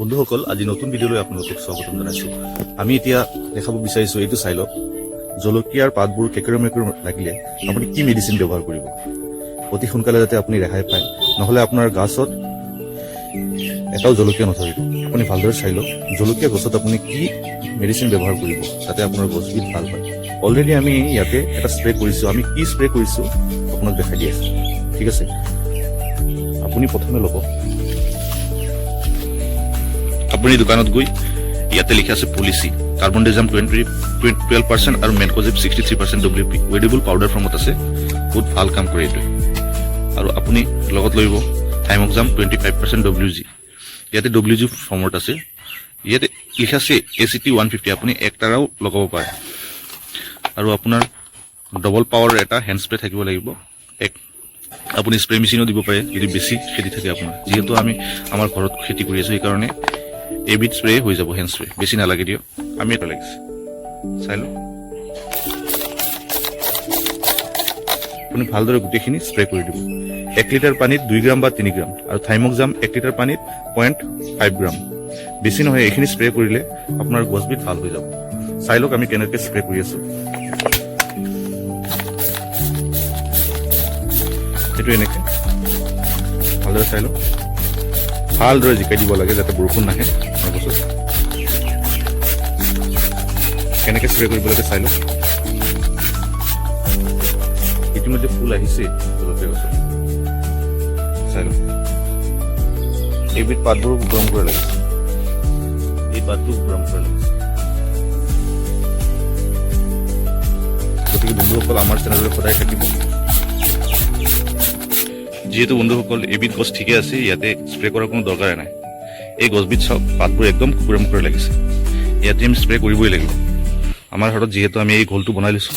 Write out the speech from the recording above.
বন্ধুসকল, আজি নতুন ভিডিঅ'লৈ আপোনালোকক স্বাগতম জনাইছোঁ। আমি এতিয়া দেখাব বিচাৰিছোঁ, এইটো চাই লওক। জলকীয়াৰ পাতবোৰ কেকেৰা মেকেৰ লাগিলে আপুনি কি মেডিচিন ব্যৱহাৰ কৰিব, অতি সোনকালে যাতে আপুনি ৰেহাই পায়, নহ'লে আপোনাৰ গছত এটাও জলকীয়া নধৰিব। আপুনি ভালদৰে চাই লওক, জলকীয়া গছত আপুনি কি মেডিচিন ব্যৱহাৰ কৰিব যাতে আপোনাৰ গছবিধ ভাল হয়। অলৰেডি আমি ইয়াতে এটা স্প্ৰে কৰিছোঁ। আমি কি স্প্ৰে কৰিছোঁ আপোনাক দেখাই দি আছোঁ, ঠিক আছে? আপুনি প্ৰথমে ল'ব, আপুনি দোকানত গৈ ইয়াতে লিখা আছে পলিচি কাৰ্বনডাইজাম 12% আৰু মেনকোজেব 63% WP ৱেডেবল পাউডাৰ ফৰ্মত আছে। বহুত ভাল কাম কৰে এইটো। আৰু আপুনি লগত লৈ আহিব থাইমক্সাম 25% WG, ইয়াতে WG ফৰ্মত আছে। ইয়াতে লিখা আছে ACT 150, আপুনি একটাৰাও লগাব পাৰে। আৰু আপোনাৰ ডবল পাৱাৰ এটা হেণ্ড স্প্ৰে থাকিব লাগিব। আপুনি স্প্ৰে মেচিনো দিব পাৰে যদি বেছি খেতি থাকে আপোনাৰ। যিহেতু আমি আমাৰ ঘৰত খেতি কৰি আছোঁ, সেইকাৰণে এবিধ স্প্ৰে হৈ যাব, হেণ্ড স্প্ৰে বেছি নালাগে দিয়ক। আমি এটা লাগিছে, চাই লওক। আপুনি ভালদৰে গোটেইখিনি স্প্ৰে কৰি দিব। 1 লিটাৰ পানীত 2 গ্ৰাম বা 3 গ্ৰাম, আৰু থাইমক্সাম 1 লিটাৰ পানীত 0.5 গ্ৰাম। বেছি নহয়, এইখিনি স্প্ৰে কৰিলে আপোনাৰ গছবিধ ভাল হৈ যাব। চাই লওক আমি কেনেকৈ স্প্ৰে কৰি আছোঁ। এইটো এনেকৈ ভালদৰে চাই লওক, ভালদৰে জিকাই দিব লাগে যাতে বৰষুণ নাহে আপোনাৰ গছত। কেনেকৈ স্প্ৰে কৰিব লাগে চাই লওক। ইতিমধ্যে ফুল আহিছে জলকীয়া গছত, চাই লওক। এইবিধ পাতবোৰো গৰম কৰা লাগিছে, এই পাতটো গৰম কৰা লাগিছে। গতিকে বন্ধুসকল, আমাৰ চেনেললৈ সদায় থাকিব। যিহেতু বন্ধুসকল এবিধ গছ ঠিকে আছে, ইয়াতে স্প্ৰে কৰাৰ কোনো দৰকাৰে নাই। এই গছবিধ চাওক, পাতবোৰ একদম কুকুৰা মুকুৰা লাগিছে। ইয়াতে আমি স্প্ৰে কৰিবই লাগিব। আমাৰ হাতত যিহেতু আমি এই ঘোলটো বনাই লৈছোঁ,